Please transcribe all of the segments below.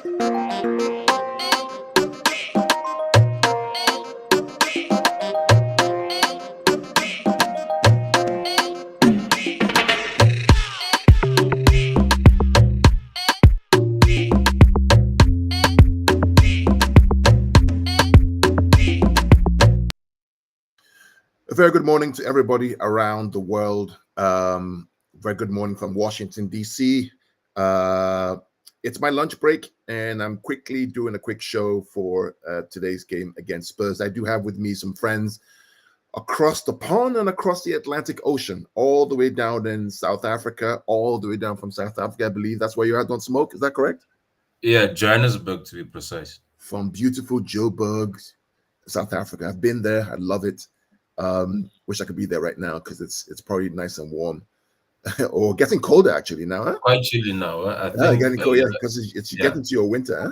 A very good morning to everybody around the world. Very good morning from Washington, D.C. It's my lunch break, and I'm quickly doing a quick show for today's game against Spurs. I do have with me some friends across the pond and across the Atlantic Ocean, all the way down in South Africa, all the way down from South Africa. I believe that's where you had Don't Smoke. Is that correct? Yeah, Johannesburg to be precise. From beautiful Joburg, South Africa. I've been there. I love it. Wish I could be there right now because it's probably nice and warm, or getting colder actually now. Huh? Quite chilly now. I think. Getting cold, yeah, because it's getting to your winter. Huh?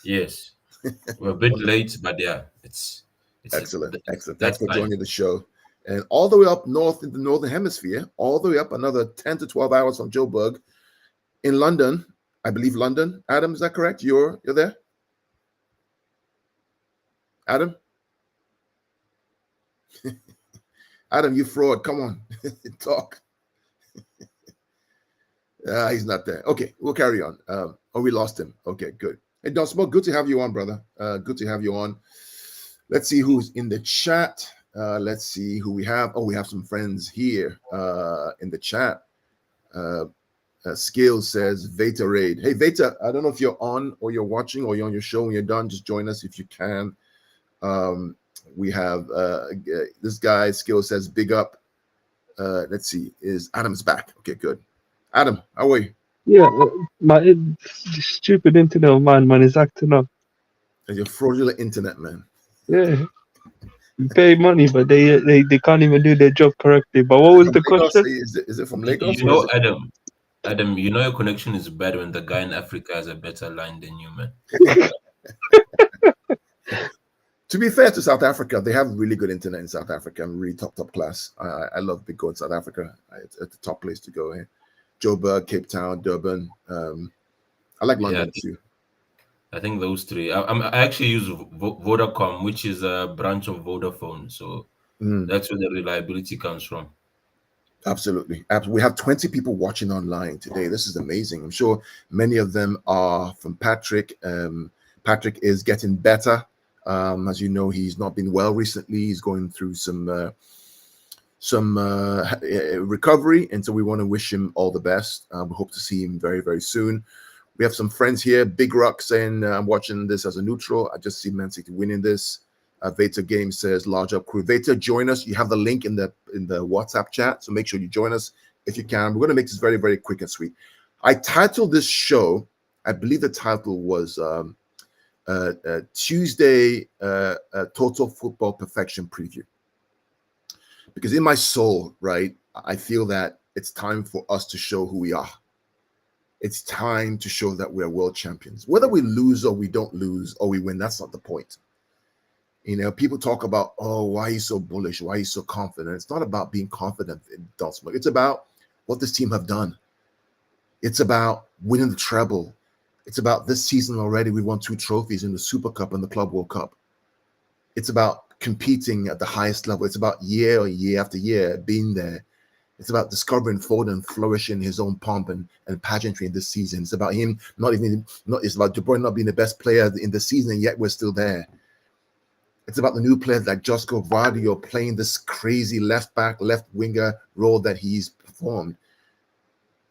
Yes, we're a bit late, but yeah, it's excellent. Thanks for fine. joining the show, and all the way up north in the northern hemisphere, all the way up another 10 to 12 hours from Joburg, in London. I believe London. Adam, is that correct? You're there, Adam. Adam, you fraud. Come on, talk. He's not there. Okay, we'll carry on. We lost him. Okay, good. Hey, Don't Smoke, good to have you on, brother. Good to have you on. Let's see who's in the chat. Let's see who we have. Oh, we have some friends here in the chat. Skill says Veta Raid. Hey, Veta, I don't know if you're on or you're watching or you're on your show when you're done. Just join us if you can. We have this guy, Skill says, big up. Let's see, is Adam's back? Okay, good. Adam, how are you? Yeah, my stupid internet of mine, man, is acting up. And your fraudulent internet, man. Yeah, you pay money, but they can't even do their job correctly. But what was the question? Is it from Lagos? You know, Adam, you know your connection is bad when the guy in Africa has a better line than you, man. To be fair to South Africa, they have really good internet in South Africa and really top class. I love big go in South Africa. It's the top place to go in. Joburg, Cape Town, Durban. I like London too. I think those three. I actually use Vodacom, which is a branch of Vodafone. So that's where the reliability comes from. Absolutely. We have 20 people watching online today. This is amazing. I'm sure many of them are from Patrick. Patrick is getting better. As you know, he's not been well recently. He's going through some recovery, and so we want to wish him all the best. We hope to see him very, very soon. We have some friends here. Big Rock saying, I'm watching this as a neutral. I just see Man City winning this. Veta Game says, large up crew. Veta, join us. You have the link in the WhatsApp chat, so make sure you join us if you can. We're going to make this very, very quick and sweet. I titled this show, I believe the title was Tuesday Total Football Perfection Preview. Because in my soul, right, I feel that it's time for us to show who we are. It's time to show that we're world champions. Whether we lose or we don't lose or we win, that's not the point. You know, people talk about, oh, why are you so bullish? Why are you so confident? It's not about being confident in Don't Smoke. It's about what this team have done. It's about winning the treble. It's about this season already. We won 2 trophies in the Super Cup and the Club World Cup. It's about competing at the highest level. It's about year after year being there. It's about discovering Foden flourishing his own pomp and pageantry in this season. It's about him it's about De Bruyne not being the best player in the season, and yet we're still there. It's about the new players like Josko Vardio playing this crazy left back, left winger role that he's performed.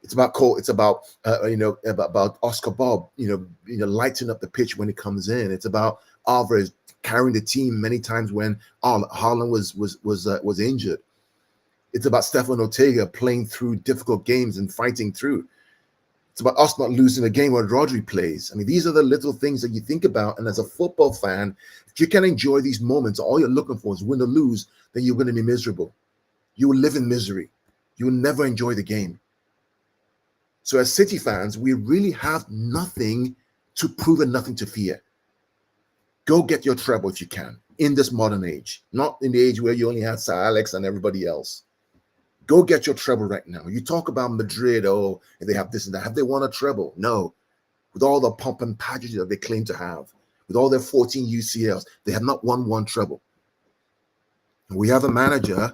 It's about Cole. It's about about Oscar Bob. Lighting up the pitch when he comes in. It's about Alvarez carrying the team many times when Haaland was injured. It's about Stefan Ortega playing through difficult games and fighting through. It's about us not losing a game when Rodri plays. I mean, these are the little things that you think about. And as a football fan, if you can enjoy these moments, all you're looking for is win or lose, then you're going to be miserable. You will live in misery. You will never enjoy the game. So as City fans, we really have nothing to prove and nothing to fear. Go get your treble if you can in this modern age, not in the age where you only had Sir Alex and everybody else. Go get your treble right now. You talk about Madrid, oh, they have this and that. Have they won a treble? No. with all the pomp and pageantry that they claim to have, with all their 14 UCLs, they have not won one treble. And we have a manager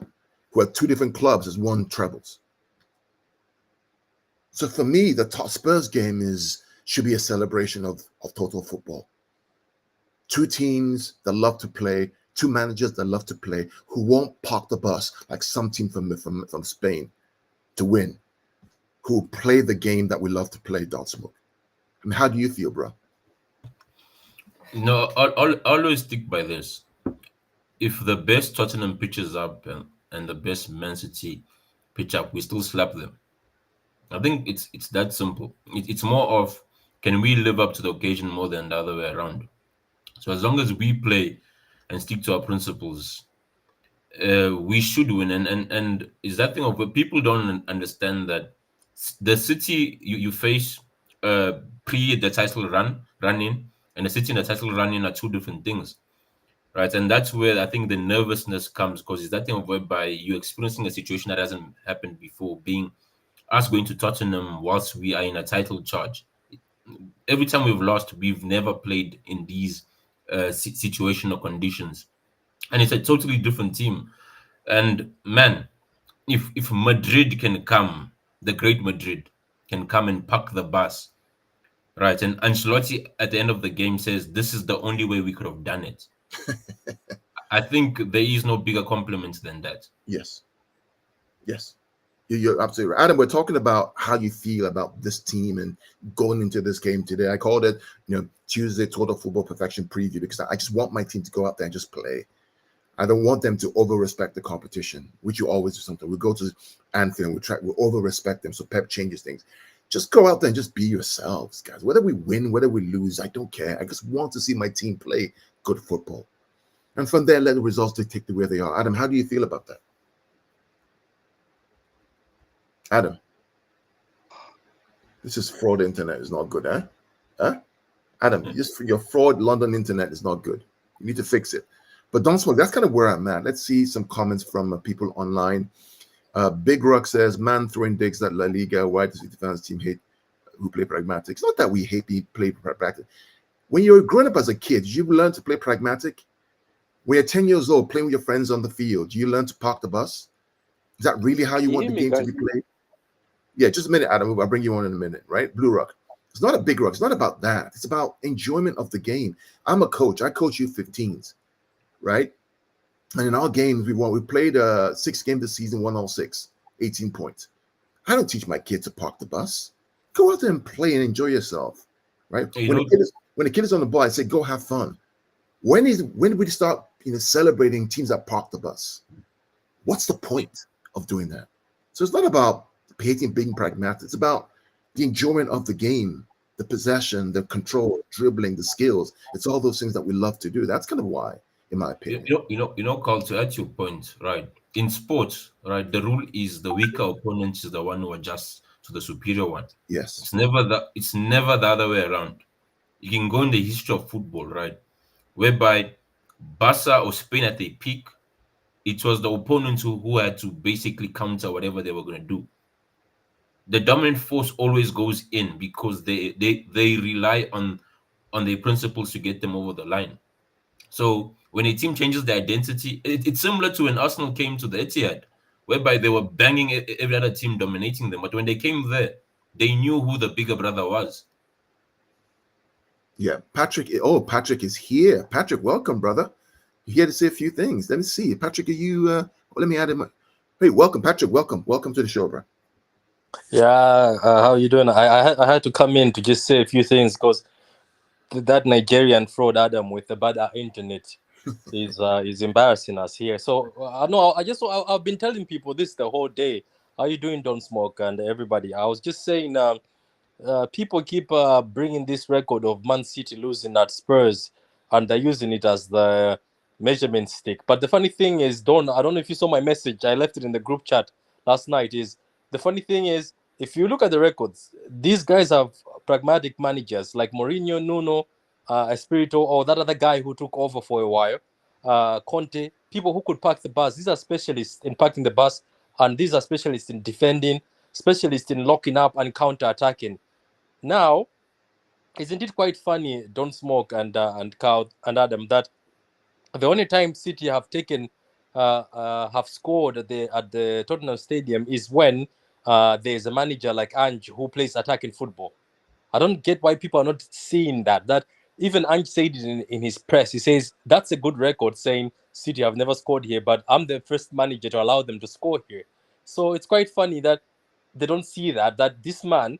who at 2 different clubs has won trebles. So for me, the top Spurs game should be a celebration of total football. 2 teams that love to play, 2 managers that love to play, who won't park the bus like some team from Spain to win, who play the game that we love to play, Don Smoke. I mean, how do you feel, bro? No, I'll always stick by this. If the best Tottenham pitches up and the best Man City pitch up, we still slap them. I think it's that simple. It's more of, can we live up to the occasion more than the other way around? So as long as we play and stick to our principles, we should win. And is that thing of where people don't understand that the City you face pre the title run in, and the City and the title run in are 2 different things, right? And that's where I think the nervousness comes, because it's that thing of whereby you're experiencing a situation that hasn't happened before, being us going to Tottenham whilst we are in a title charge. Every time we've lost, we've never played in these situational conditions, and it's a totally different team. And man, if Madrid can come, the great Madrid can come and park the bus, right? And Ancelotti at the end of the game says, "This is the only way we could have done it." I think there is no bigger compliment than that. Yes. You're absolutely right. Adam, we're talking about how you feel about this team and going into this game today. I called it, Tuesday Total Football Perfection Preview, because I just want my team to go out there and just play. I don't want them to over-respect the competition, which you always do something. We go to Anfield, we over-respect them, so Pep changes things. Just go out there and just be yourselves, guys. Whether we win, whether we lose, I don't care. I just want to see my team play good football. And from there, let the results dictate the way they are. Adam, how do you feel about that? Adam, this is fraud internet. Is not good, Huh? Adam, your fraud London internet is not good. You need to fix it. But don't smoke. That's kind of where I'm at. Let's see some comments from people online. Big Rock says, "Man throwing digs at La Liga. Why does the fans team hate who play pragmatic?" It's not that we hate people play pragmatic. When you're growing up as a kid, did you learn to play pragmatic? When you're 10 years old, playing with your friends on the field, do you learn to park the bus? Is that really how you want the game to be played? Yeah, just a minute, Adam. I'll bring you on in a minute, right? Blue Rock. It's not a big rock. It's not about that. It's about enjoyment of the game. I'm a coach. I coach U15s, right? And in our games, we played 6 games this season, won all 6, 18 points. I don't teach my kid to park the bus. Go out there and play and enjoy yourself, right? When a kid is on the ball, I say, go have fun. When do we start celebrating teams that park the bus? What's the point of doing that? So it's not about hating being pragmatic. It's about the enjoyment of the game, the possession, the control, dribbling, the skills. It's all those things that we love to do. That's kind of why, in my opinion. Carl, to add your point, right? In sports, right, the rule is the weaker opponent is the one who adjusts to the superior one. Yes. It's never the other way around. You can go in the history of football, right, whereby Barca or Spain at their peak, it was the opponent who had to basically counter whatever they were going to do. The dominant force always goes in because they rely on their principles to get them over the line. So when a team changes their identity, it's similar to when Arsenal came to the Etihad, whereby they were banging every other team, dominating them. But when they came there, they knew who the bigger brother was. Yeah, Patrick. Oh, Patrick is here. Patrick, welcome, brother. You're here to say a few things. Let me see. Patrick, are you? Let me add him. Hey, welcome, Patrick. Welcome to the show, bro. Yeah, how you doing? I had to come in to just say a few things because that Nigerian fraud Adam with the bad internet is embarrassing us here. So I've been telling people this the whole day. How you doing, Don't Smoke, and everybody? I was just saying, people keep bringing this record of Man City losing at Spurs, and they're using it as the measurement stick. But the funny thing is, I don't know if you saw my message. I left it in the group chat last night. The funny thing is, if you look at the records, these guys have pragmatic managers like Mourinho, Nuno, Espirito, or that other guy who took over for a while, Conte, people who could park the bus. These are specialists in parking the bus, and these are specialists in defending, specialists in locking up and counter-attacking. Now, isn't it quite funny, Don't Smoke and Cow and Adam, that the only time City have taken have scored at the Tottenham Stadium is when there's a manager like Ange who plays attacking football. I don't get why people are not seeing that. That even Ange said it in his press. He says that's a good record, saying City have never scored here, but I'm the first manager to allow them to score here. So it's quite funny that they don't see that this man,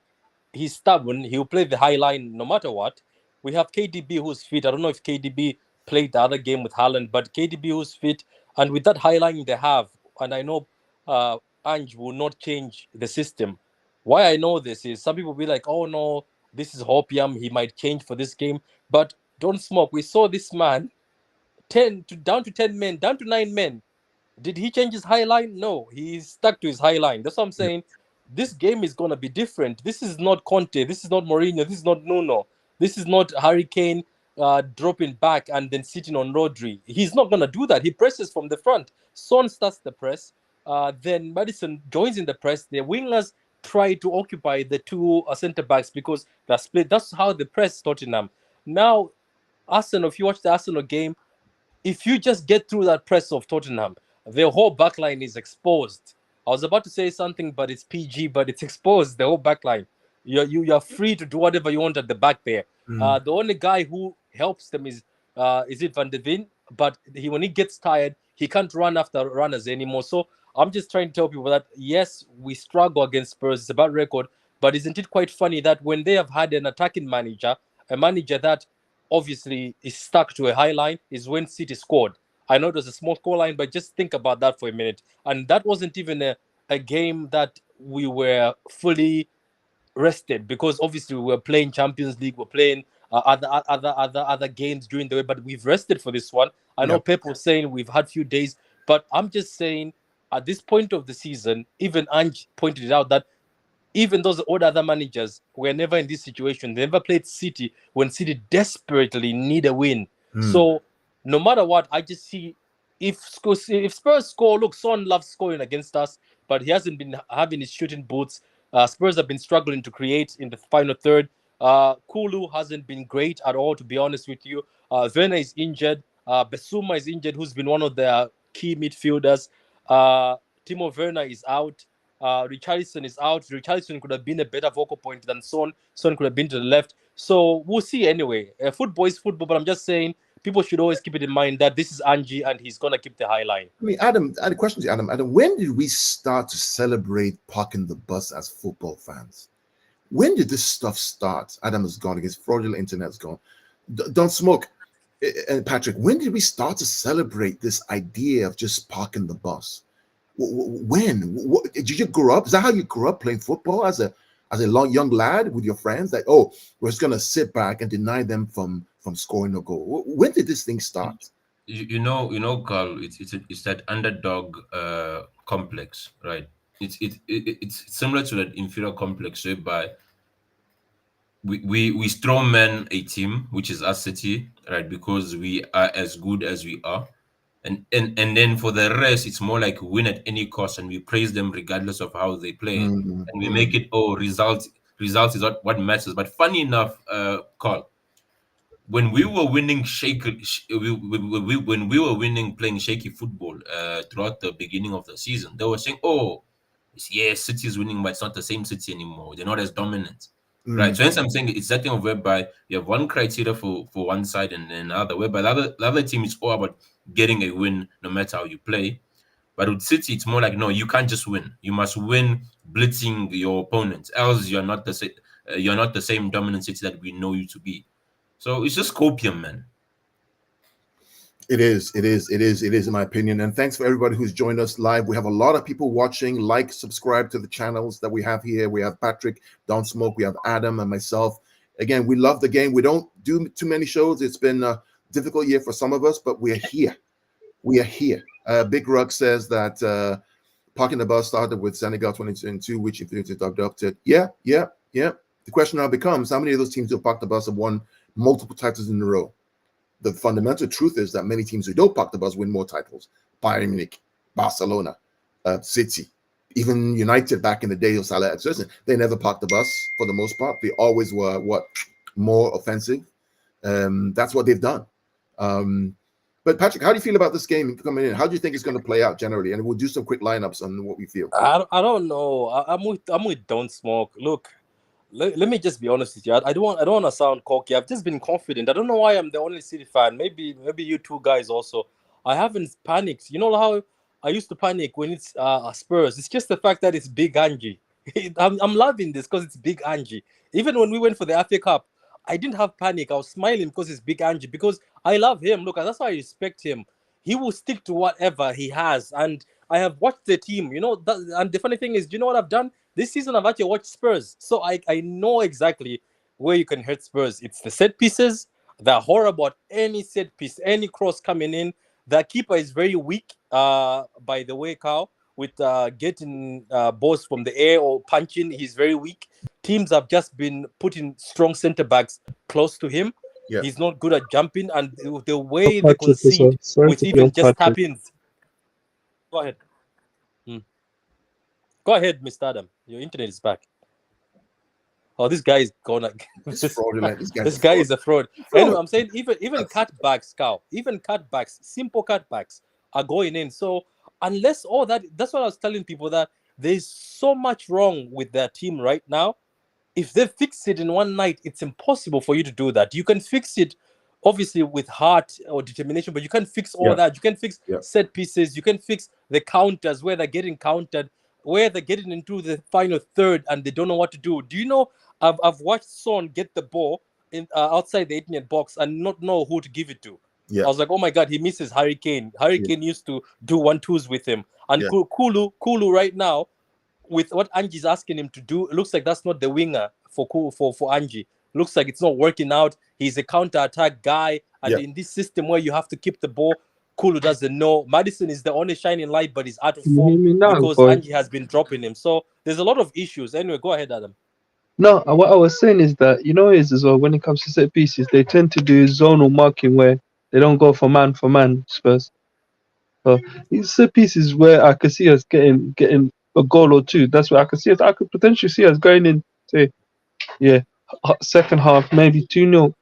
he's stubborn. He'll play the high line no matter what. We have KDB who's fit. I don't know if KDB played the other game with Haaland, but KDB who's fit, and with that high line they have, and I know Ange will not change the system. Why I know this is some people be like, oh no, this is hopium. He might change for this game, but Don't Smoke. We saw this man down to 10 men, down to 9 men. Did he change his high line? No, he's stuck to his high line. That's what I'm saying. This game is gonna be different. This is not Conte. This is not Mourinho. This is not Nuno. This is not Harry Kane dropping back and then sitting on Rodri. He's not gonna do that. He presses from the front. Son starts the press. Then Madison joins in the press. The wingers try to occupy the two centre backs because they're split. That's how the press Tottenham. Now, Arsenal. If you watch the Arsenal game, if you just get through that press of Tottenham, their whole backline is exposed. I was about to say something, but it's PG, but it's exposed. The whole backline. You're free to do whatever you want at the back there. The only guy who helps them is it Van de Ven, but when he gets tired, he can't run after runners anymore. So I'm just trying to tell people that yes, we struggle against Spurs. It's a bad record, but isn't it quite funny that when they have had an attacking manager, a manager that obviously is stuck to a high line, is when City scored. I know it was a small score line, but just think about that for a minute. And that wasn't even a game that we were fully rested because obviously we were playing Champions League, we're playing other games during the way, but we've rested for this one. I know Pep was saying we've had few days, but I'm just saying at this point of the season, even Ange pointed it out that even those old other managers were never in this situation. They never played City when City desperately need a win. So no matter what, I just see if Spurs score, look, Son loves scoring against us, but he hasn't been having his shooting boots. Spurs have been struggling to create in the final third. Kulu hasn't been great at all, to be honest with you. Werner is injured. Besuma is injured, who's been one of their key midfielders. Timo Werner is out. Richarlison is out. Richarlison could have been a better focal point than Son. Son could have been to the left. So we'll see anyway. Football is football, but I'm just saying people should always keep it in mind that this is Angie and he's going to keep the high line. I mean, Adam, I had a question to Adam. Adam, when did we start to celebrate parking the bus as football fans? When did this stuff start? Adam is gone. His fraudulent internet's gone. Don't Smoke. And Patrick, when did we start to celebrate this idea of just parking the bus? When? Did you grow up? Is that how you grew up playing football as a young lad with your friends? Like, oh, we're just gonna sit back and deny them from scoring a goal. When did this thing start? You know, Carl. It's that underdog complex, right? It's similar to that inferior complex whereby we strawman a team, which is us City, right? Because we are as good as we are. And then for the rest, it's more like win at any cost, and we praise them regardless of how they play, and we make it results is what matters. But funny enough, Carl, when we were winning when we were winning playing shaky football throughout the beginning of the season, they were saying, "Oh, yes, City is winning, but it's not the same City anymore. They're not as dominant." Right. So hence I'm saying it's that thing of whereby you have one criteria for one side and then another, whereby the other team is all about getting a win no matter how you play. But with City, it's more like, no, you can't just win. You must win blitzing your opponents, else you're not the same dominant City that we know you to be. So it's just copium, man. It is, in my opinion. And thanks for everybody who's joined us live. We have a lot of people watching. Like, subscribe to the channels that we have here. We have Patrick, Don't Smoke, we have Adam and myself. Again, we love the game. We don't do too many shows. It's been a difficult year for some of us, but we're here. We are here. Big Rug says that parking the bus started with Senegal 2022, which Infinity dug up to. Yeah. The question now becomes, how many of those teams who parked the bus have won multiple titles in a row? The fundamental truth is that many teams who don't park the bus win more titles. Bayern Munich, Barcelona, City, even United back in the day of Salah. They never parked the bus for the most part. They always were more offensive. That's what they've done. But Patrick, how do you feel about this game coming in? How do you think it's going to play out generally? And we'll do some quick lineups on what we feel. I don't know. I'm with Don't Smoke. Look, let me just be honest with you. I don't want to sound cocky. I've just been confident. I don't know why I'm the only City fan. Maybe you two guys also. I haven't panicked. You know how I used to panic when it's Spurs. It's just the fact that it's Big Angie. I'm loving this because it's Big Angie. Even when we went for the FA Cup, I didn't have panic. I was smiling because it's Big Angie, because I love him. Look, that's why I respect him. He will stick to whatever he has. And I have watched the team, and the funny thing is, do you know what I've done? This season, I've actually watched Spurs. So I know exactly where you can hurt Spurs. It's the set pieces. They're horrible at any set piece, any cross coming in. The keeper is very weak, by the way, Carl, with getting balls from the air or punching. He's very weak. Teams have just been putting strong centre backs close to him. Yeah. He's not good at jumping, and the way they concede with even just tap-ins. Go ahead. Go ahead, Mr. Adam. Your internet is back. Oh, this guy is gonna. This fraudulent. This guy is a fraud. Anyway, I'm saying even cutbacks, Carl, even cutbacks, simple cutbacks are going in. So unless all that's what I was telling people, that there's so much wrong with their team right now. If they fix it in one night, it's impossible for you to do that. You can fix it, obviously, with heart or determination, but you can't fix all that. You can fix set pieces. You can fix the counters where they're getting countered, where they're getting into the final third and they don't know what to do. Do you know, I've watched Son get the ball in outside the 18-yard box and not know who to give it to. Yeah. I was like, oh my God, he misses Harry Kane. Harry Kane used to do 1-2s with him. And Kulu right now, with what Angie's asking him to do, it looks like that's not the winger for Angie. Looks like it's not working out. He's a counter-attack guy. And in this system where you have to keep the ball, Kulu doesn't know. Madison is the only shining light, but he's out of form because Angie has been dropping him. So there's a lot of issues. Anyway, go ahead, Adam. No, what I was saying is that, is as well, when it comes to set pieces, they tend to do zonal marking where they don't go for man, Spurs. So these set pieces where I could see us getting a goal or two. That's where I could see us. I could potentially see us going in, say, second half, maybe 2-0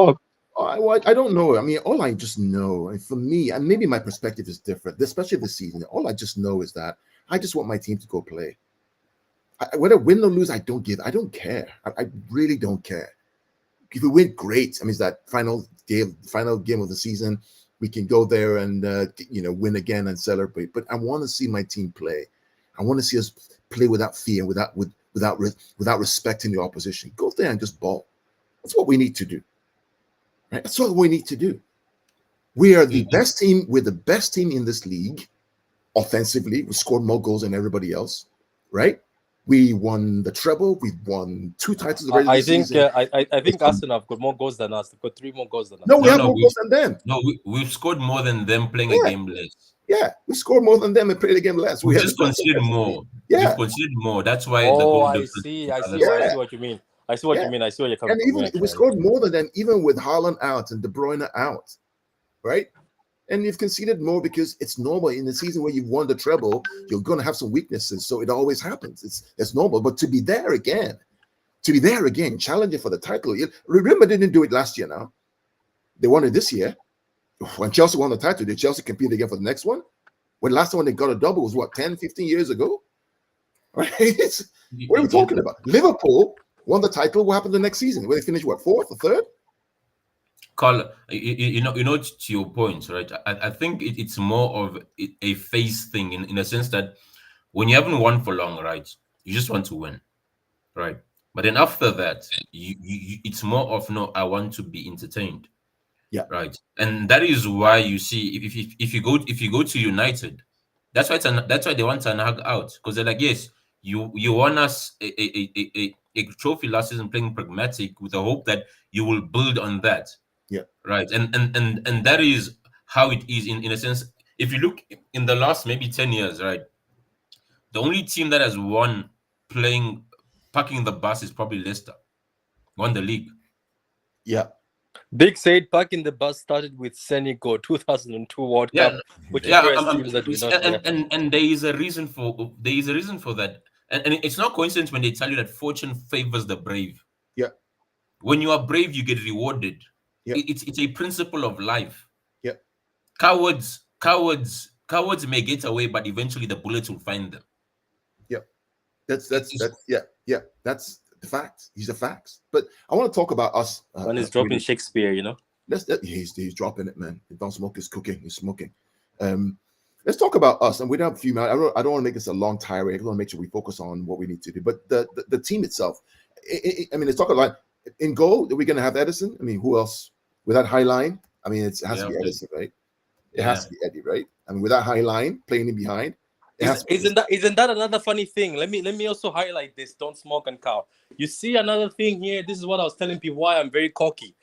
up. I don't know. I mean, all I just know, and for me, and maybe my perspective is different, especially this season, all I just know is that I just want my team to go play. Whether win or lose, I don't care. I really don't care. If we win, great. I mean, it's that final game of the season. We can go there and win again and celebrate. But I want to see my team play. I want to see us play without fear, without respecting the opposition. Go there and just ball. That's what we need to do. Right? That's what we need to do. We are the best team. We're the best team in this league. Offensively, we scored more goals than everybody else. Right? We won the treble. We won 2 titles already. I think Arsenal have got more goals than us. They've got 3 more goals than us. No, we have more goals than them. No, we've scored more than them playing a game less. Yeah, we scored more than them and played a game less. We just conceded more. Yeah, we've conceded more. That's why. I see what you mean. I see what you mean. I see what you're coming from. And even we scored more than them, even with Haaland out and De Bruyne out, right? And you've conceded more because it's normal in the season where you've won the treble. You're going to have some weaknesses, so it always happens. It's normal. But to be there again, challenging for the title. Remember, they didn't do it last year. Now they won it this year. When Chelsea won the title, did Chelsea compete again for the next one? When last time they got a double was 10, 15 years ago? Right? What are we talking about? Liverpool won the title. What happened the next season? Where they finished 4th or 3rd? Carl, to your point, right? I think it's more of a phase thing in a sense that when you haven't won for long, right, you just want to win, right? But then after that, it's more of I want to be entertained, right? And that is why you see if you go to United, that's why they want Ten Hag out, because they're like, yes, you won us a trophy last season playing pragmatic with the hope that you will build on that. Yeah. Right. And that is how it is in a sense. If you look in the last maybe 10 years, right, the only team that has won parking the bus is probably Leicester. Won the league. Yeah. Big said parking the bus started with Senegal 2002 World Cup. Which and there is a reason for that. And it's not coincidence when they tell you that fortune favors the brave. Yeah. when you are brave, you get rewarded. Yep. It's a principle of life. Yep. Cowards may get away, but eventually the bullets will find them. Yep. That's the facts. These are facts. But I want to talk about us. When he's dropping really. Shakespeare, you know. He's dropping it, man. Don't smoke is cooking. He's smoking. Let's talk about us. And we don't have a few minutes. I don't want to make this a long tirade. I want to make sure we focus on what we need to do. But the team itself. I mean, let's talk about in goal. Are we going to have Edison? I mean, who else with that high line? I mean, it has to be Edison, right? It has to be Eddie, right? I mean, with that high line playing in behind. Isn't that another funny thing? Let me also highlight this. Don't smoke and cow. You see another thing here. This is what I was telling people why I'm very cocky.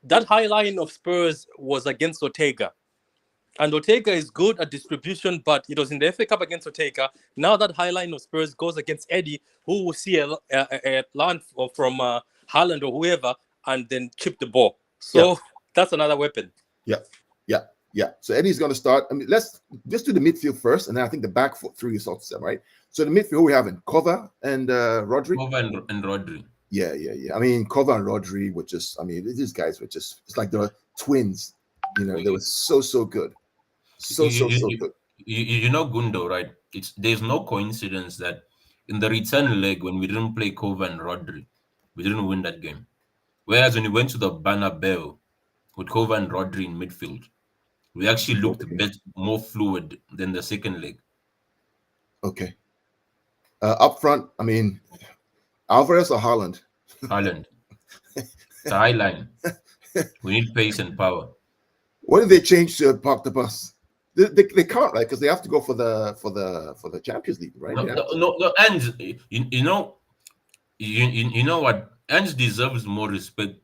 That high line of Spurs was against Ortega. And Ortega is good at distribution, but it was in the FA Cup against Ortega. Now that high line of Spurs goes against Eddie, who will see a line from Haaland or whoever, and then chip the ball. So that's another weapon. Yeah. So Eddie's going to start. I mean, let's just do the midfield first, and then I think the back three is also right. So the midfield, who we have in Kova and Rodri. Kova and Rodri. Yeah. I mean, Kova and Rodri were just. I mean, these guys were just. It's like the twins. You know, they were so good. So good. You know Gundo, right? There's no coincidence that in the return leg when we didn't play Kova and Rodri, we didn't win that game. Whereas when we went to the Bernabeu with Kova and Rodri in midfield, we actually looked more fluid than the second leg. Okay. Up front, I mean, Alvarez or Haaland? Haaland. It's a high line. We need pace and power. What did they change to park the bus? They can't, right? Because they have to go for the Champions League, right? No, and you know what? Ange deserves more respect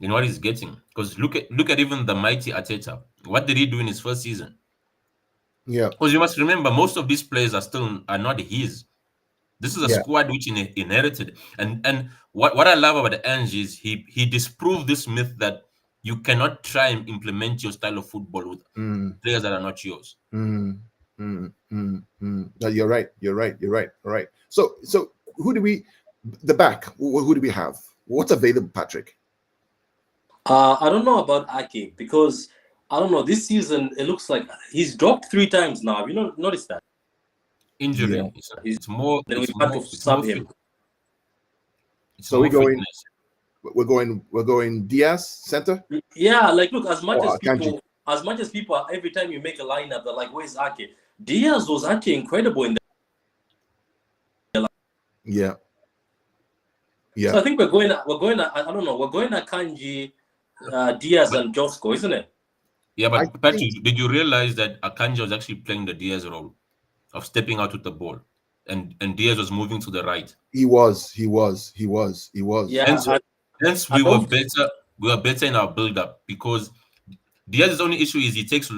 in what he's getting. Because look at even the mighty Arteta. What did he do in his first season? Yeah. Because you must remember, most of these players are not his. This is a squad which he inherited. And what I love about Ange is he disproved this myth that you cannot try and implement your style of football with players that are not yours. No, you're right. All right. So who do we the back? Who do we have? What's available, Patrick? I don't know about Ake because I don't know. This season it looks like he's dropped 3 times now. Have you noticed that? Injury. Yeah. It's more. Then we've had to sub him. So we're going Diaz center. Yeah, like look, as much as people, every time you make a lineup, they're like, "Where's Ake?" Diaz was actually incredible in the. Yeah. So I think we're going. I don't know. We're going at Akanji, Diaz, and Josko, isn't it? Yeah, but Patrick, did you realize that Akanji was actually playing the Diaz role of stepping out with the ball, and Diaz was moving to the right? He was. Yeah. Hence, we were better. We were better in our build-up because Diaz's only issue is he takes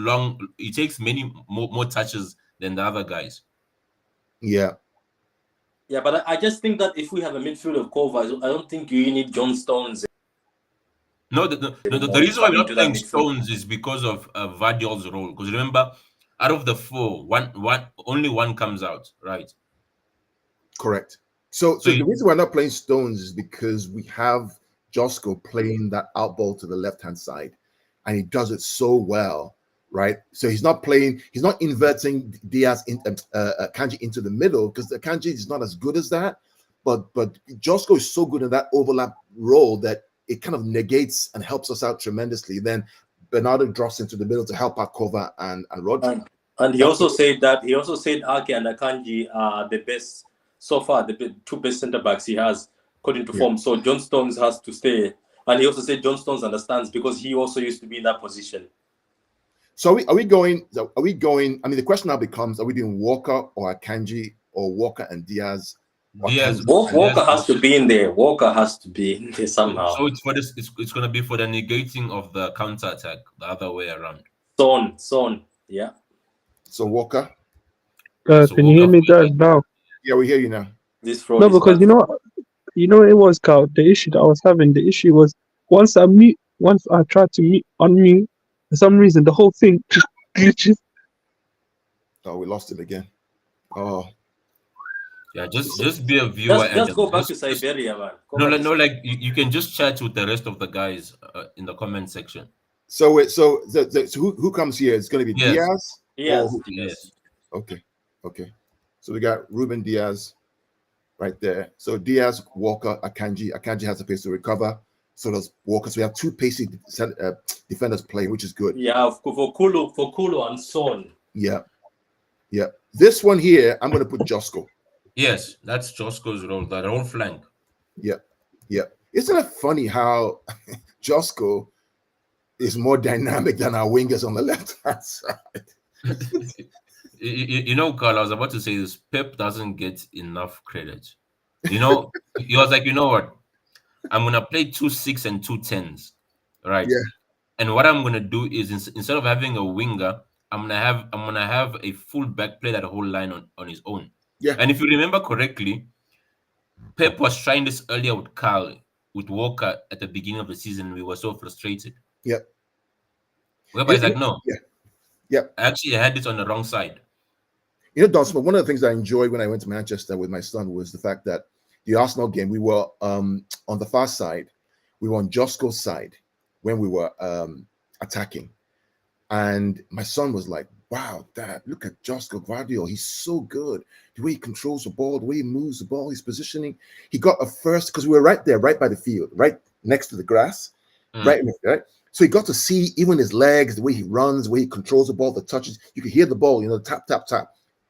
many more touches than the other guys. Yeah. Yeah, but I just think that if we have a midfield of Kova, I don't think you need John Stones. No, the reason why we're not playing Stones is because of Vardiol's role. Because remember, out of the 4, only one comes out, right? Correct. So the reason we're not playing Stones is because we have Josko playing that out ball to the left-hand side, and he does it so well, right? So he's not inverting Diaz Kanji into the middle because the Kanji is not as good as that, but Josko is so good in that overlap role that it kind of negates and helps us out tremendously. Then Bernardo drops into the middle to help out Kova and Rodri. And he also said Ake and Akanji are the best so far, the 2 best centre backs he has according to form. So John Stones has to stay. And he also said John Stones understands because he also used to be in that position. So are we going? I mean, the question now becomes: are we doing Walker or Akanji or Walker and Diaz? Walker has to be in there. Walker has to be in there somehow. So it's for this. It's going to be for the negating of the counter attack, the other way around. Son, yeah. So Walker. Can you hear me, guys? Now. Yeah, we hear you now. No, because you know it was Carl. The issue that I was having. The issue was once I tried to unmute, for some reason the whole thing just glitches. Oh, we lost it again. Oh. Yeah, just be a viewer and Just go back to Siberia, man. no, like you can just chat with the rest of the guys in the comment section. So who comes here? It's going to be Yes. Diaz. Yes. Yes. Okay. So we got Ruben Diaz right there. So Diaz, Walker, Akanji. Akanji has a pace to recover. So does Walker. So we have two pacey defenders playing, which is good. Yeah, for Kulu and Son. Yeah. This one here, I'm going to put Josko. Yes, that's Josko's role, the role flank. Yeah. Isn't it funny how Josko is more dynamic than our wingers on the left-hand side? You know, Carl, I was about to say this. Pep doesn't get enough credit. You know, he was like, you know what? I'm gonna play 2-6 and 2-10s, right? Yeah. And what I'm gonna do is instead of having a winger, I'm gonna have a full back play that whole line on his own. Yeah. And if you remember correctly, Pep was trying this earlier with Carl, with Walker at the beginning of the season. We were so frustrated. Yeah. Whereby he's like, no. Yeah. I actually had this on the wrong side. You know, Don Smith, one of the things I enjoyed when I went to Manchester with my son was the fact that the Arsenal game, we were on the far side. We were on Josko's side when we were attacking. And my son was like, wow, Dad, look at Josko Guardiola. He's so good. The way he controls the ball, the way he moves the ball, his positioning. He got a first, because we were right there, right by the field, right next to the grass, right? So he got to see even his legs, the way he runs, the way he controls the ball, the touches. You could hear the ball, tap, tap, tap.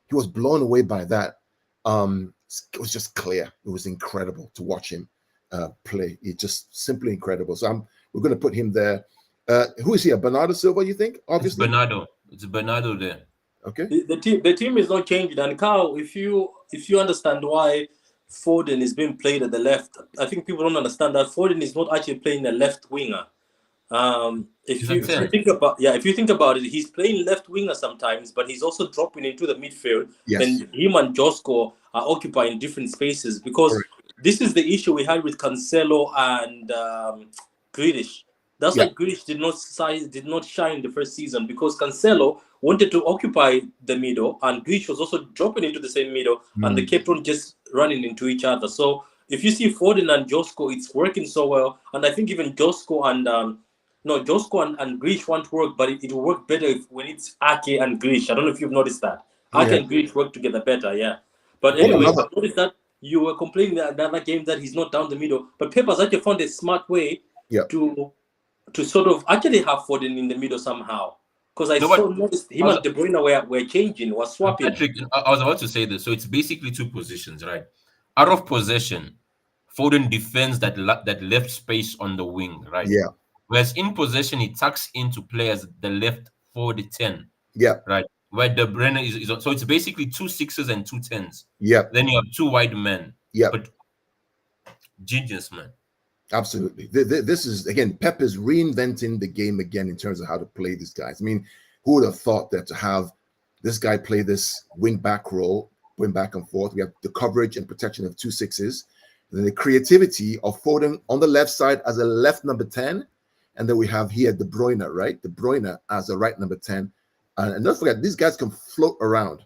He was blown away by that. It was just clear. It was incredible to watch him play. It's just simply incredible. So we're going to put him there. Who is here? Bernardo Silva, you think? Obviously. It's Bernardo there. Okay. The team is not changing. And Carl, if you understand why Foden is being played at the left, I think people don't understand that Foden is not actually playing the left winger. If you think about it, he's playing left winger sometimes, but he's also dropping into the midfield. Yes. And him and Josko are occupying different spaces, because this is the issue we had with Cancelo and Grealish. That's why Grealish did not shine the first season, because Cancelo wanted to occupy the middle, and Grealish was also dropping into the same middle, and they kept on just running into each other. So if you see Foden and Josko, it's working so well, and I think even Josko and Grealish won't work, but it will work better when it's Ake and Grealish. I don't know if you've noticed that. Ake and Grealish work together better, But anyway, I noticed that you were complaining that the other game that he's not down the middle, but Pep has actually found a smart way to sort of actually have Foden in the middle somehow. Because I noticed him and De Bruyne were changing, were swapping. Patrick, I was about to say this. So it's basically two positions, right? Out of possession, Foden defends that left space on the wing, right? Yeah. Whereas in possession, he tucks into players the left for the 10. Yeah. Right. Where De Bruyne is so it's basically 2 6s and 2 10s. Yeah. Then you have 2 wide men. Yeah. But genius, man. Absolutely. This is, again, Pep is reinventing the game again in terms of how to play these guys. I mean, who would have thought that to have this guy play this wing back role, wing back and forth? We have the coverage and protection of 2 6s. Then the creativity of Foden on the left side as a left number 10. And then we have here De Bruyne, right? De Bruyne as a right number 10. And don't forget, these guys can float around.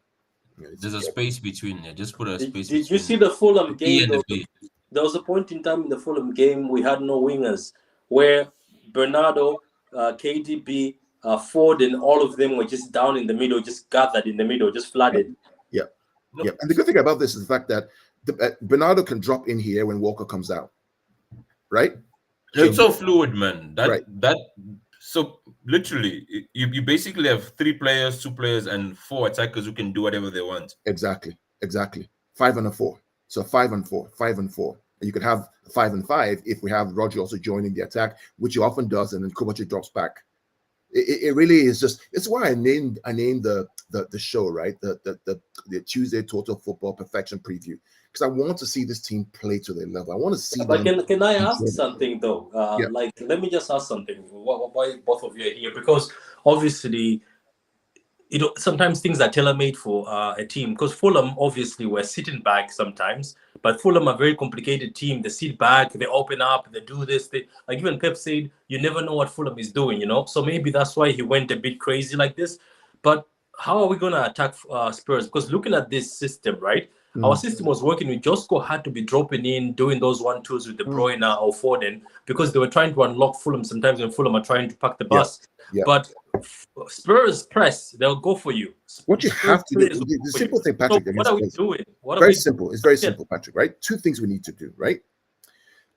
There's a space between there. Just put a space between. Did you see the Fulham game? There was a point in time in the Fulham game we had no wingers, where Bernardo, KDB, Foden, all of them were just down in the middle, just gathered in the middle, just flooded. Yeah. And the good thing about this is the fact that Bernardo can drop in here when Walker comes out, right? No, it's so fluid, man. So literally, you basically have 3 players, 2 players, and 4 attackers who can do whatever they want. Exactly. 5 and a 4. So 5 and 4, 5 and 4. And you could have 5 and 5 if we have Roger also joining the attack, which he often does, and then Kovacic drops back. It really is just. It's why I named the show, right? The Tuesday Total Football Perfection Preview, because I want to see this team play to their level. I want to see. But can I ask something though? Like, let me just ask something. Why both of you are here? Because obviously, sometimes things are tailor-made for a team. Because Fulham obviously were sitting back sometimes, but Fulham are a very complicated team. They sit back, they open up, they do this. Like even Pep said, you never know what Fulham is doing. So maybe that's why he went a bit crazy like this. But how are we going to attack Spurs? Because looking at this system, right? Our system was working with Josko had to be dropping in, doing those 1-2s with De Bruyne or Foden because they were trying to unlock Fulham sometimes when Fulham are trying to pack the bus. Yeah. But Spurs press, they'll go for you. What you Spurs have to do, players will the go for simple you. thing, Patrick, So against what are we Spurs, doing? What are very we simple. It's very simple, Patrick, right? Two things we need to do, right?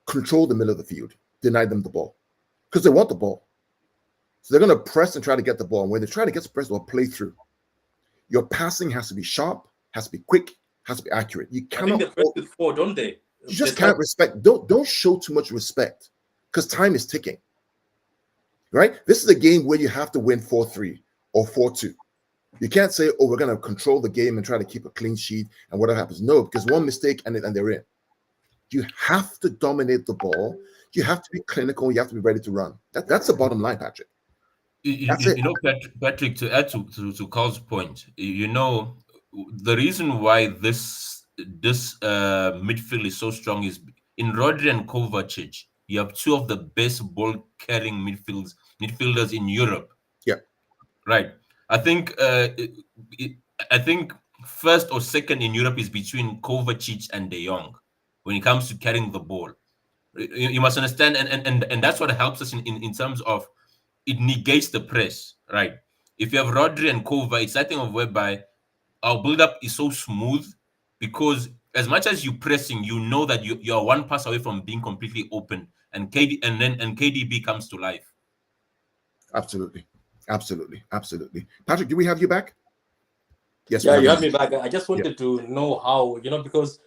Control the middle of the field, deny them the ball because they want the ball. So they're going to press and try to get the ball. And when they try to get the press, they'll play through. Your passing has to be sharp, has to be quick, has to be accurate. You I think cannot. they press with 4, don't they? You just can't respect. Don't show too much respect because time is ticking. Right? This is a game where you have to win 4-3 or 4-2. You can't say, "Oh, we're going to control the game and try to keep a clean sheet and whatever happens." No, because one mistake and they're in. You have to dominate the ball. You have to be clinical. You have to be ready to run. That's the bottom line, Patrick. You know, Patrick, to add to Carl's point, you know, the reason why this midfield is so strong is in Rodri and Kovacic. You have two of the best ball carrying midfielders in Europe. Yeah, right. I think I think first or second in Europe is between Kovacic and De Jong when it comes to carrying the ball. You must understand, and that's what helps us in terms of it negates the press, right? If you have Rodri and Kova, it's that thing of whereby our build-up is so smooth because as much as you're pressing, you know that you're one pass away from being completely open, and KDB comes to life. Absolutely. Patrick, do we have you back? Yes. Yeah, you have me back. I just wanted to know how, because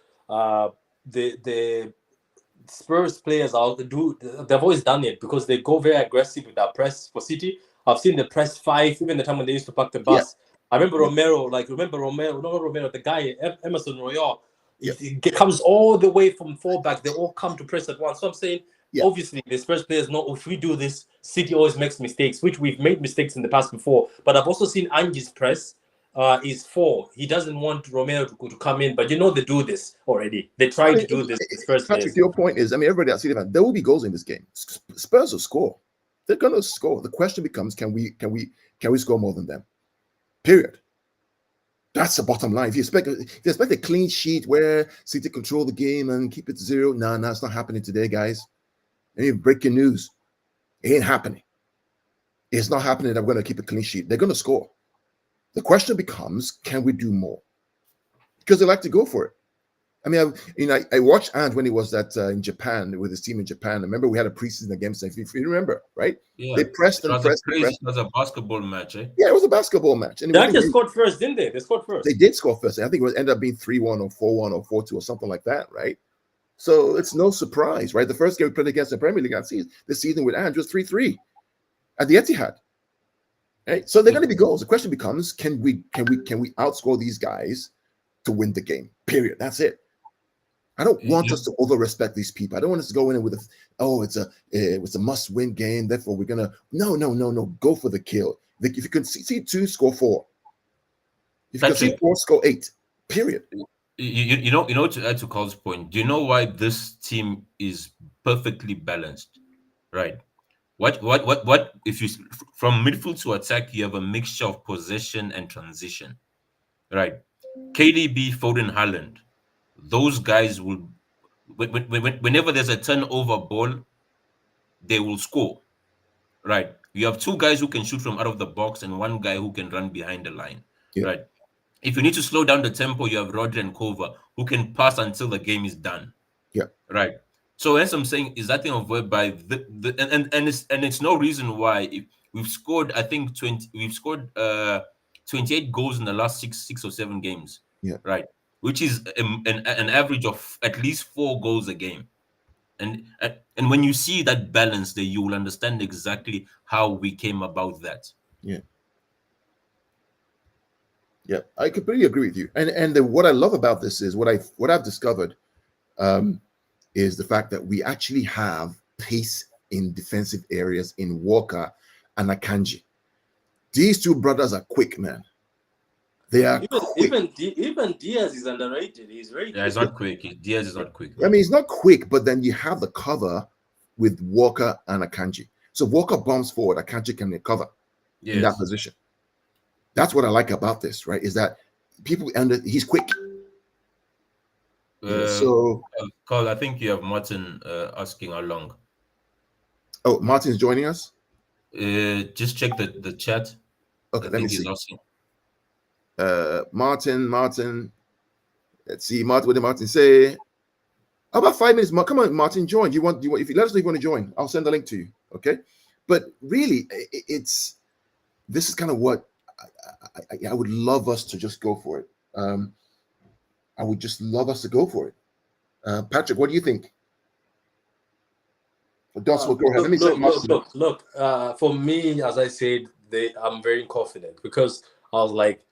the Spurs players they've always done it because they go very aggressive with that press for City. I've seen the press 5, even the time when they used to pack the bus. I remember Romero, the guy, Emerson Royal, he comes all the way from 4 back. They all come to press at once. So I'm saying, obviously, the Spurs players know if we do this, City always makes mistakes, which we've made mistakes in the past before. But I've also seen Ange's press is 4. He doesn't want Romero to come in, but they do this already. They try to do this. Patrick, your point is, everybody at City fan, there will be goals in this game. Spurs will score. They're going to score. The question becomes, can we score more than them? Period. That's the bottom line. If you expect a clean sheet where City control the game and keep it 0, no, it's not happening today, guys. Breaking news. It ain't happening. It's not happening that we're going to keep a clean sheet. They're going to score. The question becomes, can we do more? Because they like to go for it. I watched Ant when he was in Japan with his team in Japan. I remember we had a preseason game. If you remember, right? Yeah. They pressed and pressed. It was a basketball match, eh? Yeah, it was a basketball match. And they actually scored first, didn't they? They scored first. They did score first. I think it ended up being 3-1 or 4-1 or 4-2 or something like that, right? So it's no surprise, right? The first game we played against the Premier League this season with Ant was 3-3 at the Etihad. Right? So they're going to be goals. The question becomes, can we outscore these guys to win the game? Period. That's it. I don't want us to over-respect these people. I don't want us to go in with it's a must-win game. Therefore, we're gonna no. Go for the kill. If you can see 2, score 4. If you can see 4, score 8. Period. You know. To add to Carl's point, do you know why this team is perfectly balanced? Right. What if you from midfield to attack, you have a mixture of possession and transition, right? KDB, Foden, Haaland, those guys will whenever there's a turnover ball, they will score, right? You have 2 guys who can shoot from out of the box and 1 guy who can run behind the line, right? If you need to slow down the tempo, you have Rodri and Kova who can pass until the game is done, right? So as I'm saying, is that thing of whereby it's no reason why if we've scored, I think 28 goals in the last six or 7 games, right? Which is an average of at least 4 goals a game, and when you see that balance, there you will understand exactly how we came about that. Yeah, I completely agree with you. And what I love about this is what I've discovered. Is the fact that we actually have pace in defensive areas in Walker and Akanji. These 2 brothers are quick, man. They are quick. Even Diaz is underrated. He's very quick. He's not quick. Diaz is not quick. He's not quick, but then you have the cover with Walker and Akanji. So Walker bombs forward, Akanji can recover in that position. That's what I like about this, right? Is that he's quick. So, Carl, I think you have Martin asking how long. oh, Martin's joining us. Just check the chat. Okay, I let me think he's see. asking. Martin. Let's see, Martin. What did Martin say? How about 5 minutes? Come on, Martin, join. You want? If you let us know if you want to join, I'll send the link to you. Okay. But really, this is kind of what I would love us to just go for it. I would just love us to go for it. Patrick, what do you think? Dawson, go ahead. Let me Look. For me, as I said, I'm very confident because I was like,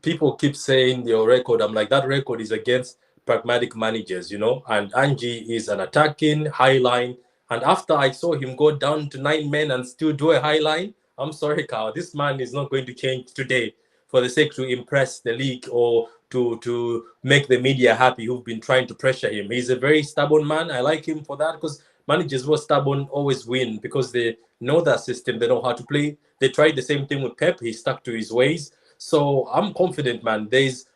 people keep saying your record. I'm like, that record is against pragmatic managers, And Angie is an attacking high line. And after I saw him go down to 9 men and still do a high line, I'm sorry, Carl. This man is not going to change today for the sake to impress the league or to make the media happy who've been trying to pressure him. He's a very stubborn man. I like him for that because managers who are stubborn always win because they know that system. They know how to play. They tried the same thing with Pep. He stuck to his ways. So I'm confident, man. There's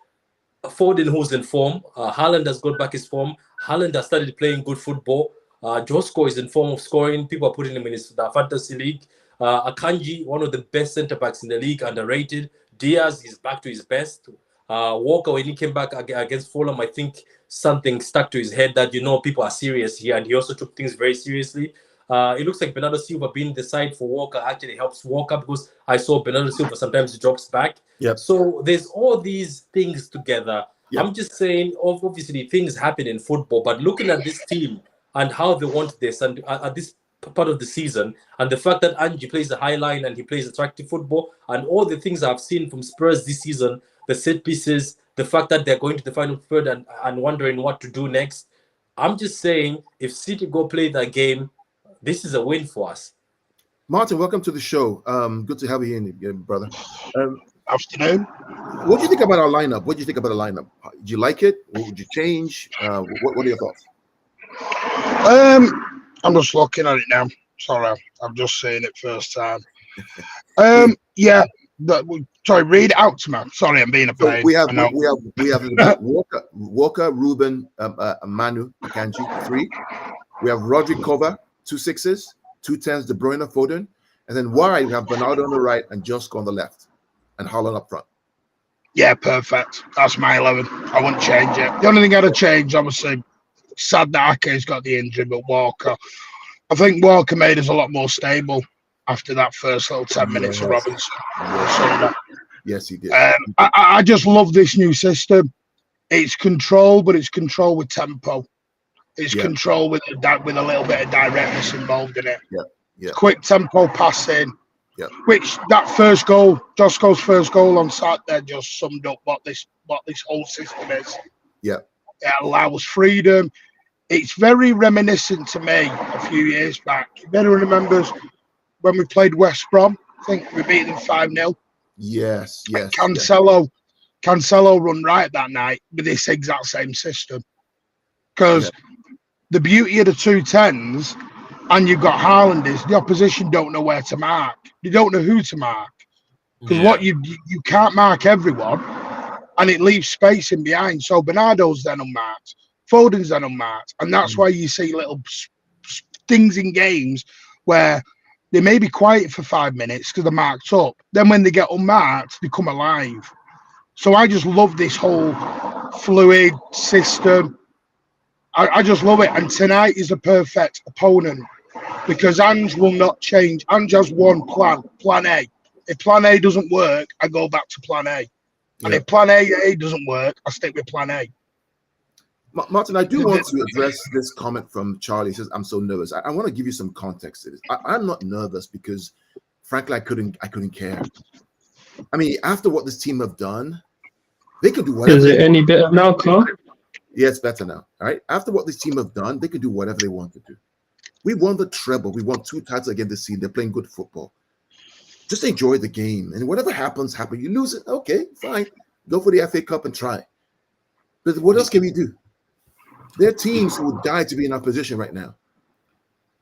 Foden who's in form. Haaland has got back his form. Haaland has started playing good football. Josko is in form of scoring. People are putting him in his fantasy league. Akanji, one of the best centre backs in the league, underrated. Diaz is back to his best. Walker, when he came back against Fulham, I think something stuck to his head that people are serious here, and he also took things very seriously. It looks like Bernardo Silva being the side for Walker actually helps Walker because I saw Bernardo Silva sometimes drops back. Yep. So there's all these things together. Yep. I'm just saying, obviously things happen in football, but looking at this team and how they want this and at this part of the season, and the fact that Angie plays the high line and he plays attractive football, and all the things I've seen from Spurs this season, the set pieces, the fact that they're going to the final third and wondering what to do next. I'm just saying, if City go play that game, this is a win for us. Martin, welcome to the show. Good to have you in, brother. Afternoon. What do you think about our lineup? What do you think about the lineup? Do you like it? What would you change? What are your thoughts? I'm just looking at it now. Sorry, I'm just saying it first time. Yeah. Sorry, read it out to me. Sorry, I'm being a pain. So we have Walker, Ruben, Manu, Akanji, 3. We have Rodri Cover, 2 6s, 2 10s, De Bruyne, Foden, and then wide we have Bernardo on the right and Josko on the left, and Haaland up front. Yeah, perfect. That's my 11. I wouldn't change it. The only thing I'd change, obviously, sad that Ake's got the injury, but Walker. I think Walker made us a lot more stable after that first little 10 minutes of Robinson. Yes, he did. I just love this new system. It's control, but it's control with tempo. It's control with a little bit of directness involved in it. Yeah. Quick tempo passing. Yeah. Which that first goal, Josko's first goal on Saturday, just summed up what this whole system is. Yeah. It allows freedom. It's very reminiscent to me a few years back. If anyone remembers when we played West Brom, I think we beat them 5-0. Yes. Cancelo run right that night with this exact same system. Because the beauty of the 2 10s, and you've got Haaland, is the opposition don't know where to mark. They don't know who to mark. Because what you can't mark everyone, and it leaves space in behind. So Bernardo's then unmarked, Foden's then unmarked, and that's why you see little things in games where they may be quiet for 5 minutes because they're marked up. Then when they get unmarked, they come alive. So I just love this whole fluid system. I just love it. And tonight is a perfect opponent because Ange will not change. Ange has one plan A. If plan A doesn't work, I go back to plan A. And if plan A doesn't work, I stick with plan A. Martin, I do want to address this comment from Charlie. He says, I'm so nervous. I want to give you some context to this. I'm not nervous because, frankly, I couldn't care. I mean, after what this team have done, they could do whatever. Is it any better now, Clark? Yeah, it's better now. All right. After what this team have done, they could do whatever they want to do. We won the treble. We won 2 titles again this season. They're playing good football. Just enjoy the game. And whatever happens. You lose it. Okay, fine. Go for the FA Cup and try. But what else can we do? There are teams who would die to be in our position right now.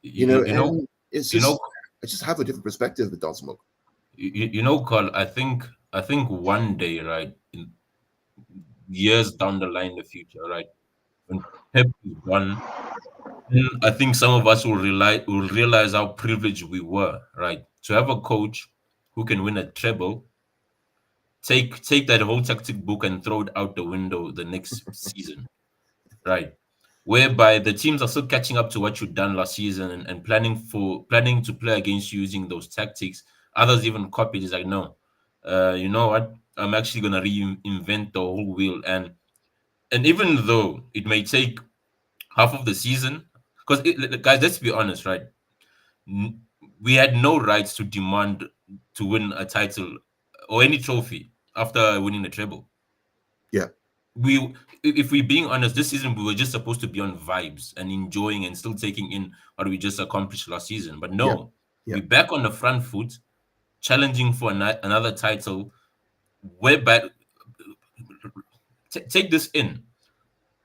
It's just I just have a different perspective with Don Smoke. Carl, I think one day, right, in years down the line in the future, right, when Pep is gone, then I think some of us will realize how privileged we were, right? To have a coach who can win a treble, take that whole tactic book and throw it out the window the next season, right? Whereby the teams are still catching up to what you've done last season and planning to play against you using those tactics. Others even copied. It's like, no, you know what? I'm actually gonna reinvent the whole wheel. And even though it may take half of the season, because guys, let's be honest, right? N- We had no rights to demand to win a title or any trophy after winning the treble. Yeah. If we're being honest, this season we were just supposed to be on vibes and enjoying and still taking in what we just accomplished last season. But no, Yeah. we're back on the front foot, challenging for another title. Whereby, take this in.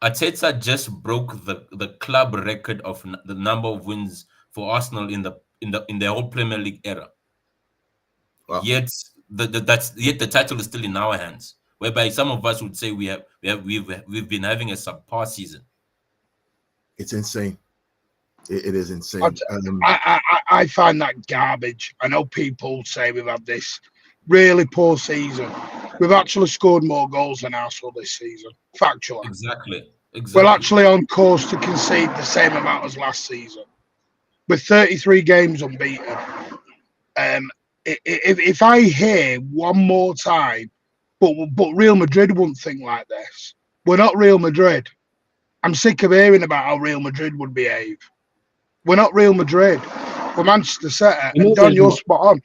Arteta just broke the club record of the number of wins for Arsenal in the whole Premier League era. Wow. Yet the title is still in our hands. Whereby some of us would say we've been having a subpar season. It's insane. It is insane. I find that garbage. I know people say we've had this really poor season. We've actually scored more goals than Arsenal this season. Factually. Exactly. We're actually on course to concede the same amount as last season. With 33 games unbeaten. If I hear one more time, but Real Madrid wouldn't think like this. We're not Real Madrid. I'm sick of hearing about how Real Madrid would behave. We're not Real Madrid. We're Manchester City. And Don, you're spot on.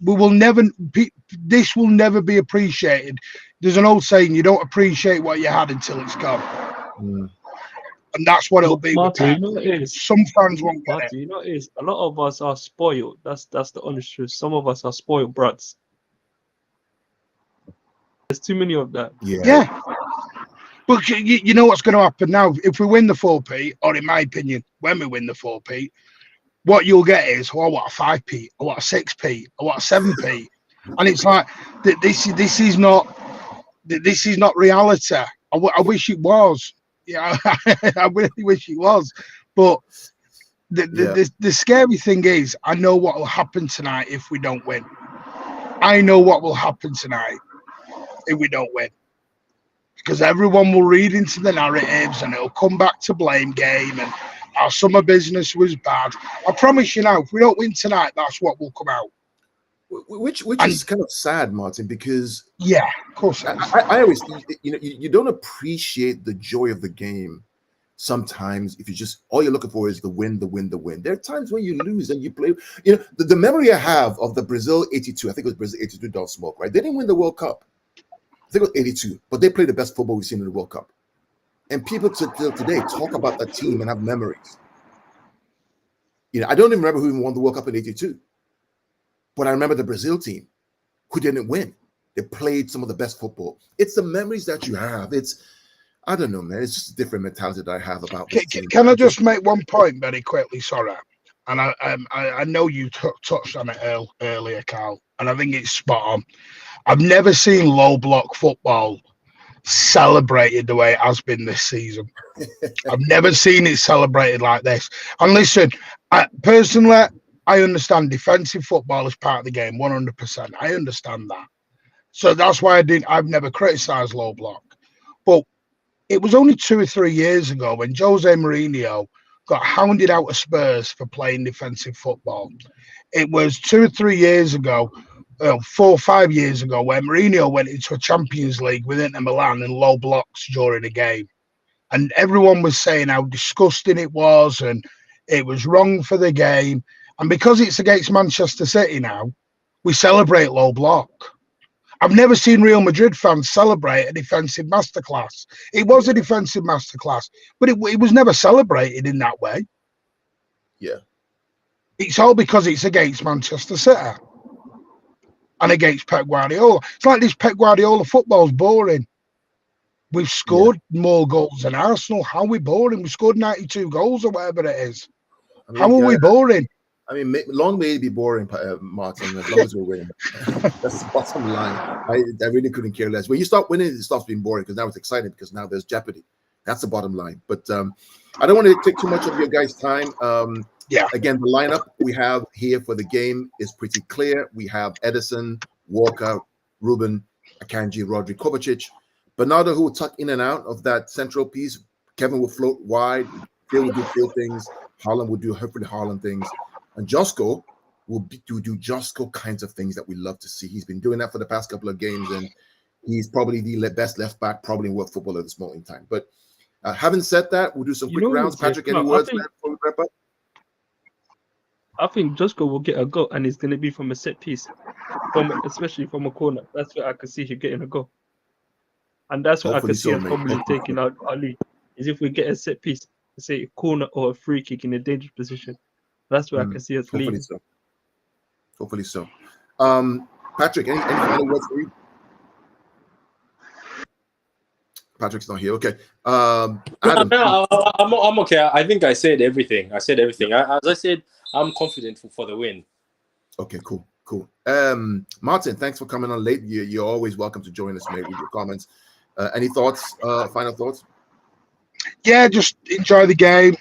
We will never. This will never be appreciated. There's an old saying: you don't appreciate what you had until it's gone. And that's what it'll be. Martin, you know what it is? Some fans won't get Martin, you know what it is? A lot of us are spoiled. That's the honest truth. Some of us are spoiled brats. There's too many of that. Yeah. But you know what's going to happen now? If we win the 4P, or in my opinion, when we win the 4P, what you'll get is, oh, I want a 5P, I want a 6P, I want a 7P. And it's like, this is not reality. I wish it was. Yeah, I really wish it was. But the scary thing is, I know what will happen tonight if we don't win. I know what will happen tonight if we don't win. Because everyone will read into the narratives and it'll come back to blame game and our summer business was bad. I promise you now, if we don't win tonight, that's what will come out. Which is kind of sad, Martin, because yeah, of course. I always, you don't appreciate the joy of the game sometimes if you just all you're looking for is the win. There are times when you lose and you play. The memory I have of the Brazil '82, I think it was Brazil '82. Don't smoke, right? They didn't win the World Cup. I think it was '82, but they played the best football we've seen in the World Cup. And people till today talk about that team and have memories. I don't even remember who even won the World Cup in '82. But I remember the Brazil team who didn't win. They played some of the best football. It's the memories that you have. I don't know, man. It's just a different mentality that I have about this team. Can I just make one point very quickly? Sorry. And I know you touched on it earlier, Carl, and I think it's spot on. I've never seen low block football celebrated the way it has been this season. I've never seen it celebrated like this. And listen, personally, I understand defensive football is part of the game, 100%. I understand that. So that's why I've never criticised low block. But it was only 2 or 3 years ago when Jose Mourinho got hounded out of Spurs for playing defensive football. It was 2 or 3 years ago, 4 or 5 years ago, where Mourinho went into a Champions League with Inter Milan in low blocks during a game. And everyone was saying how disgusting it was and it was wrong for the game. And because it's against Manchester City now, we celebrate low block. I've never seen Real Madrid fans celebrate a defensive masterclass. It was a defensive masterclass, but it was never celebrated in that way. Yeah. It's all because it's against Manchester City and against Pep Guardiola. It's like this Pep Guardiola football's boring. We've scored more goals than Arsenal. How are we boring? We scored 92 goals or whatever it is. How are we boring? I mean, long may it be boring, Martin, as long as we're winning. That's the bottom line. I really couldn't care less. When you start winning, it stops being boring because now it's exciting because now there's jeopardy, That's the bottom line. But I don't want to take too much of your guys' time. Yeah. Again, the lineup we have here for the game is pretty clear. We have Edison, Walker, Ruben, Akanji, Rodri, Kovacic. Bernardo, who will tuck in and out of that central piece. Kevin will float wide. Phil will do Phil things. Haaland will do hopefully Haaland things. And Josko will do Josko kinds of things that we love to see. He's been doing that for the past couple of games, and he's probably the best left back probably in world football at this moment in time. But having said that, we'll do some quick rounds. Patrick, any words before we wrap up? I think Josko will get a goal, and it's going to be from a set piece, especially from a corner. That's where I can see him getting a goal. And that's what Hopefully I can see so, us mate. probably taking out Ali, is if we get a set piece, say a corner or a free kick in a dangerous position. That's where I can see us Hopefully leading. so. Hopefully so. Patrick, any final words for you? Patrick's not here. Okay. Adam. No, I'm okay. I think I said everything. As I said, I'm confident for the win. Okay, cool. Martin, thanks for coming on late. You're always welcome to join us, mate, with your comments. Any thoughts, final thoughts? Yeah, just enjoy the game.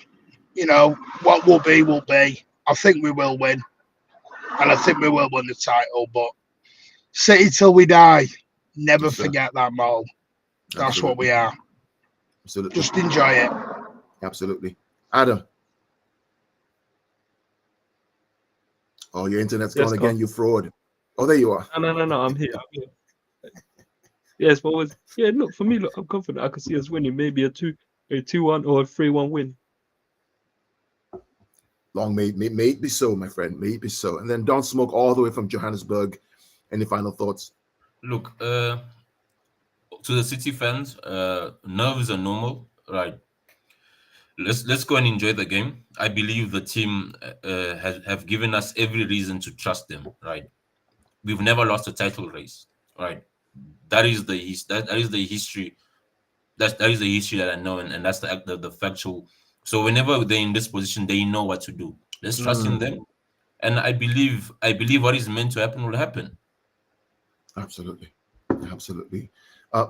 You know, what will be, will be. I think we will win. And I think we will win the title. But City till we die. Never forget that, Mo. That's what we are. Absolutely. Just enjoy it. Absolutely. Adam. Oh, your internet's gone again, you fraud. Oh, there you are. No, I'm here. Yes, but look, for me, look, I'm confident I can see us winning maybe a 2-1 or a 3-1 win. Long may it be so, my friend. May it be so. And then Don Smoke all the way from Johannesburg. Any final thoughts? Look, to the City fans, nerves are normal, right? Let's go and enjoy the game. I believe the team have given us every reason to trust them, right? We've never lost a title race, right? That is the history. That is the history that I know, and that's the factual. So whenever they're in this position, they know what to do. Let's trust in them, and I believe what is meant to happen will happen. Absolutely.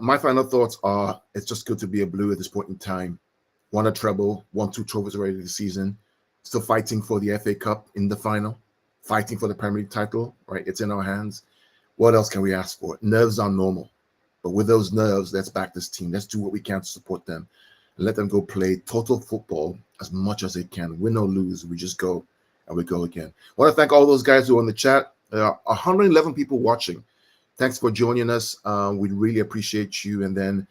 My final thoughts are: it's just good to be a Blue at this point in time. Won a treble, won 2 trophies already this season. Still fighting for the FA Cup in the final, fighting for the Premier League title. Right, it's in our hands. What else can we ask for? Nerves are normal, but with those nerves, let's back this team. Let's do what we can to support them. And let them go play total football as much as they can. Win or lose, we just go and we go again. I want to thank all those guys who are on the chat. There are 111 people watching. Thanks for joining us. We really appreciate you. And then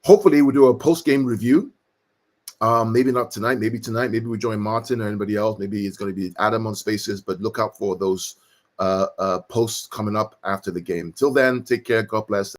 hopefully we'll do a post-game review. Maybe not tonight, maybe tonight. Maybe we join Martin or anybody else. Maybe it's going to be Adam on Spaces, but look out for those posts coming up after the game. Till then, take care. God bless.